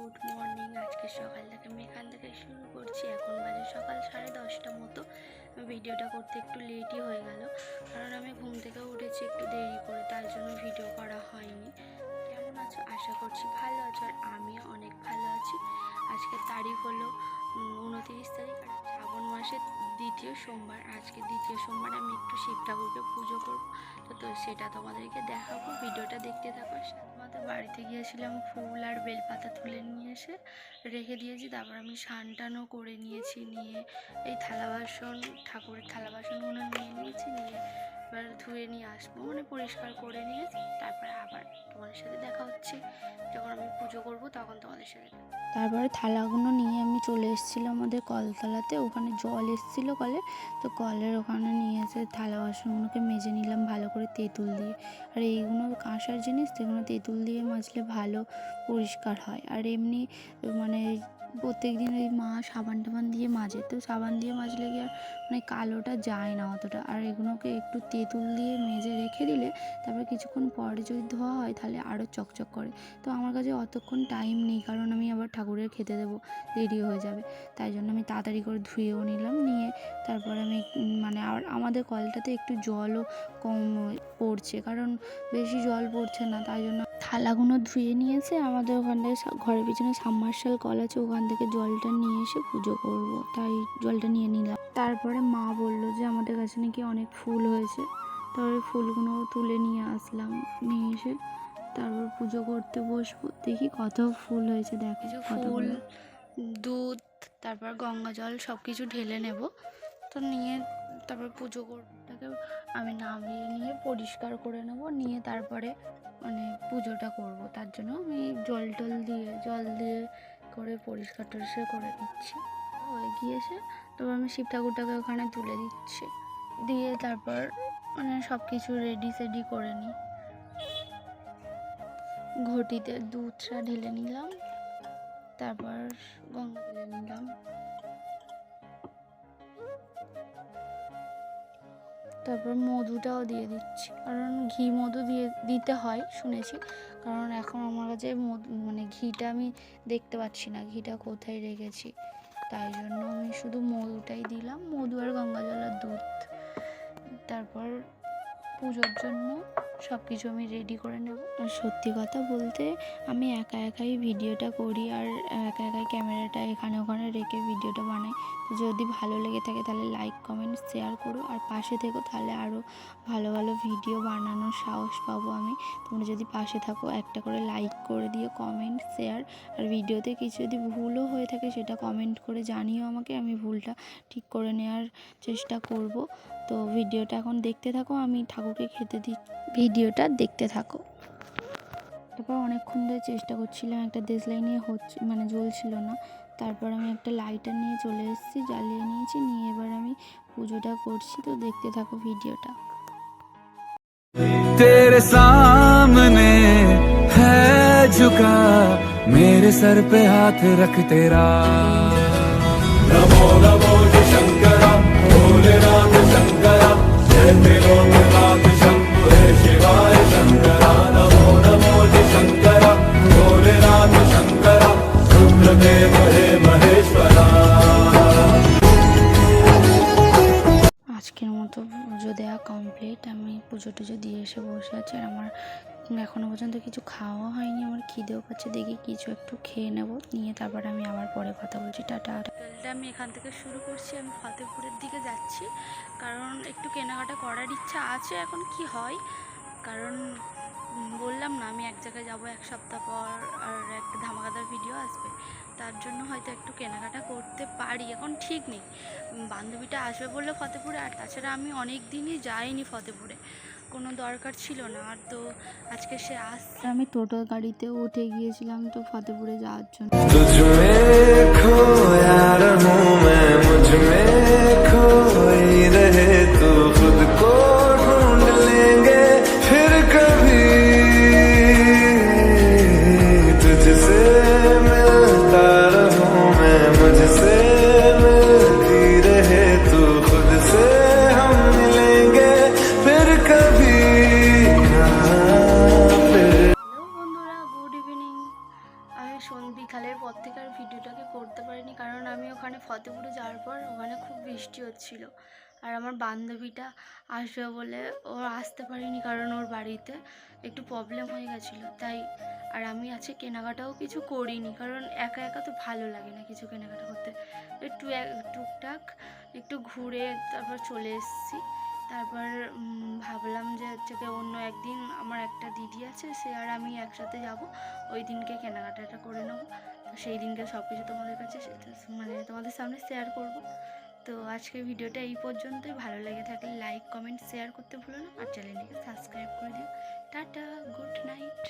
Good morning. আজকে সকাল থেকে আমি এখান থেকে শুরু করছি। এখন বাজে সকাল 10:30 মতো। ভিডিওটা করতে একটু লেটই হয়ে গেল, কারণ আমি ঘুম থেকে উঠেছি একটু দেরি করে, তার জন্য ভিডিও করা হয়নি। কেমন আছো? আশা করছি ভালো আছো, আর আমিও অনেক ভালো আছি। আজকে তারিখ হলো 29 তারিখ, আর শ্রাবণ মাসের দ্বিতীয় সোমবার। আজকে দ্বিতীয় সোমবার আমি একটু শিব ঠাকুরকে পুজো করবো, তো সেটা তোমাদেরকে দেখাবো। ভিডিওটা দেখতে থাকো। আমাদের বাড়িতে গিয়েছিলাম, ফুল আর বেলপাতা তুলে নিয়ে এসে রেখে দিয়েছি। তারপর আমি স্নান টানও করে নিয়েছি, নিয়ে এই থালা বাসন, ঠাকুরের থালা বাসনগুলো নিয়ে নিয়েছি, নিয়ে এবার ধুয়ে নিয়ে আসবো, মানে পরিষ্কার করে নিয়েছি। তারপরে আবার তোমাদের সাথে দেখা হচ্ছে যখন আমি পুজো করবো, তখন তোমাদের সাথে। তারপরে থালাগুলো নিয়ে আমি চলে এসেছিলাম আমাদের কলতলাতে। ওখানে জল এসেছিলো কলে, তো কলের ওখানে নিয়ে এসে থালা বাসনগুলোকে মেজে নিলাম ভালো করে তেঁতুল দিয়ে। আর এইগুলো কাঁসার জিনিস, সেগুলো তেঁতুল দিয়ে মাজলে ভালো পরিষ্কার হয়। আর এমনি মানে প্রত্যেক দিন ওই মা সাবান টাবান দিয়ে মাজে, তো সাবান দিয়ে মাজলে কি আর মানে কালোটা যায় না অতটা। আর এগুলোকে একটু তেঁতুল দিয়ে মেজে রেখে দিলে তারপর কিছুক্ষণ পরে যদি ধোয়া হয় তাহলে আরও চকচক করে। তো আমার কাছে অতক্ষণ টাইম নেই, কারণ আমি আবার ঠাকুরের খেতে দেবো, দেরি হয়ে যাবে। তাই জন্য আমি তাড়াতাড়ি করে ধুয়েও নিলাম, নিয়ে তারপর আমি মানে আর আমাদের কলটাতে একটু জলও কম পড়ছে, কারণ বেশি জল পড়ছে না, তাই জন্য থালাগুলো ধুয়ে নিয়েছে। আমাদের ওখানটায় ঘরের পিছনে সাবমার্শাল কল আছে, ওখান থেকে জলটা নিয়ে এসে পুজো করব, তাই জলটা নিয়ে নিলাম। তারপরে মা বললো যে আমাদের কাছে নাকি অনেক ফুল হয়েছে, তারপরে ফুলগুলো তুলে নিয়ে আসলাম, নিয়ে এসে তারপর পুজো করতে বসবো। দেখি কত ফুল হয়েছে, দেখো ফুল, দুধ, তারপর গঙ্গা জল সব কিছু ঢেলে নেব, তো নিয়ে তারপর পুজো করবটাকে আমি নামিয়ে নিয়ে পরিষ্কার করে নেব, নিয়ে তারপরে মানে পুজোটা করব। তার জন্য আমি জল দিয়ে করে পরিষ্কার টরিষ্কার করে দিচ্ছি। হয়ে গিয়েছে, তারপর আমি শিব ঠাকুরটাকে ওখানে তুলে দিচ্ছি, দিয়ে তারপর মানে সব কিছু রেডি সেডি করে নিই। ঘটিতে দুধটা ঢেলে নিলাম, তারপর গঙ্গা ঢেলে নিলাম, তারপর মধুটাও দিয়ে দিচ্ছি, কারণ ঘি মধু দিতে হয় শুনেছি। কারণ এখন আমার কাছে মানে ঘিটা আমি দেখতে পাচ্ছি না, ঘিটা কোথায় রেখেছি, তাই জন্য আমি শুধু মধুটাই দিলাম, মধু আর গঙ্গা জল আর দুধ। তারপর পুজোর জন্য সব কিছু আমি রেডি করে নেব। আর সত্যি কথা বলতে আমি একা একাই ভিডিওটা করি, আর একা একাই ক্যামেরাটা এখানে ওখানে রেখে ভিডিওটা বানাই। তো যদি ভালো লেগে থাকে তাহলে লাইক কমেন্ট শেয়ার করো, আর পাশে থেকো, তাহলে আরও ভালো ভালো ভিডিও বানানোর সাহস পাবো আমি। তোমরা যদি পাশে থাকো, একটা করে লাইক করে দিও, কমেন্ট শেয়ার। আর ভিডিওতে কিছু যদি ভুলও হয়ে থাকে সেটা কমেন্ট করে জানিও আমাকে, আমি ভুলটা ঠিক করে নেওয়ার চেষ্টা করব। তো ভিডিওটা এখন দেখতে থাকো, আমি ঠাকুরকে খেতে দিই, ভিডিওটা দেখতে থাকো। তারপর অনেকক্ষণ ধরে চেষ্টা করছিলাম, একটা দেশলাই নিয়ে মানে জ্বলছিল না। তারপর আমি একটা লাইটার নিয়ে চলে এসেছি, জ্বালিয়ে নিয়েছি, নিয়ে এবার আমি পুজোটা করছি। তো দেখতে থাকো ভিডিওটা। तेरे सामने है झुका मेरे सर पे हाथ रख तेरा। नमो नमो शंकरा भोलेनाथ शंकरा जय त्रिलोकनाथ शंभु हे शिवाय शंकरा। नमो नमो शंकरा भोलेनाथ शंकरा रुद्रदेव हे महेश्वरा। আজকের মতো পুজো দেওয়া কমপ্লিট। আমি পুজো টুজো দিয়ে এসে বসে আছি, আর আমার এখনও পর্যন্ত কিছু খাওয়া হয়নি, আমার খিদেও পাচ্ছে, দেখি কিছু একটু খেয়ে নেব, নিয়ে তারপর আমি আবার পরে কথা বলছি। টাটা। আমি এখান থেকে শুরু করছি, আমি ফতেপুরের দিকে যাচ্ছি, কারণ একটু কেনাকাটা করার ইচ্ছা আছে, এখন কি হয়, কারণ বললাম না আমি এক জায়গায় যাবো 1 সপ্তাহ পর, আর একটা ধামাকাদার ভিডিও আসবে, তার জন্য হয়তো একটু কেনাকাটা করতে পারি, এখন ঠিক নেই। বান্ধবীটা আসবে বললে ফতেপুরে, আর তাছাড়া আমি অনেক দিনই যাইনি ফতেপুরে, কোনো দরকার ছিল না। আর তো আজকে সে আসছে, আমি টোটো গাড়িতে উঠে গিয়েছিলাম তো ফতেপুরে যাওয়ার জন্য। বিকালের পর থেকে আর ভিডিওটাকে করতে পারিনি, কারণ আমি ওখানে ফতেপুরে যাওয়ার পর ওখানে খুব বৃষ্টি হচ্ছিল। আর আমার বান্ধবীটা আসবে বলে ও আসতে পারিনি, কারণ ওর বাড়িতে একটু প্রবলেম হয়ে গেছিলো তাই। আর আমি আছে কেনাকাটাও কিছু করিনি, কারণ একা একা তো ভালো লাগে না কিছু কেনাকাটা করতে। টুকটাক একটু ঘুরে তারপর চলে এসেছি। তারপর ভাবলাম যে হচ্ছে কি অন্য একদিন আমার একটা দিদি আছে, সে আর আমি একসাথে যাব, ওই দিনকে কেনাকাটাটা করে নেবো। তো সেই দিনকে সব কিছু তোমাদের কাছে মানে তোমাদের সামনে শেয়ার করব। তো আজকের ভিডিওটা এই পর্যন্তই। ভালো লেগে থাকলে লাইক কমেন্ট শেয়ার করতে ভুলো না, আর চ্যানেলটিকে সাবস্ক্রাইব করে দিও। Tata, good night.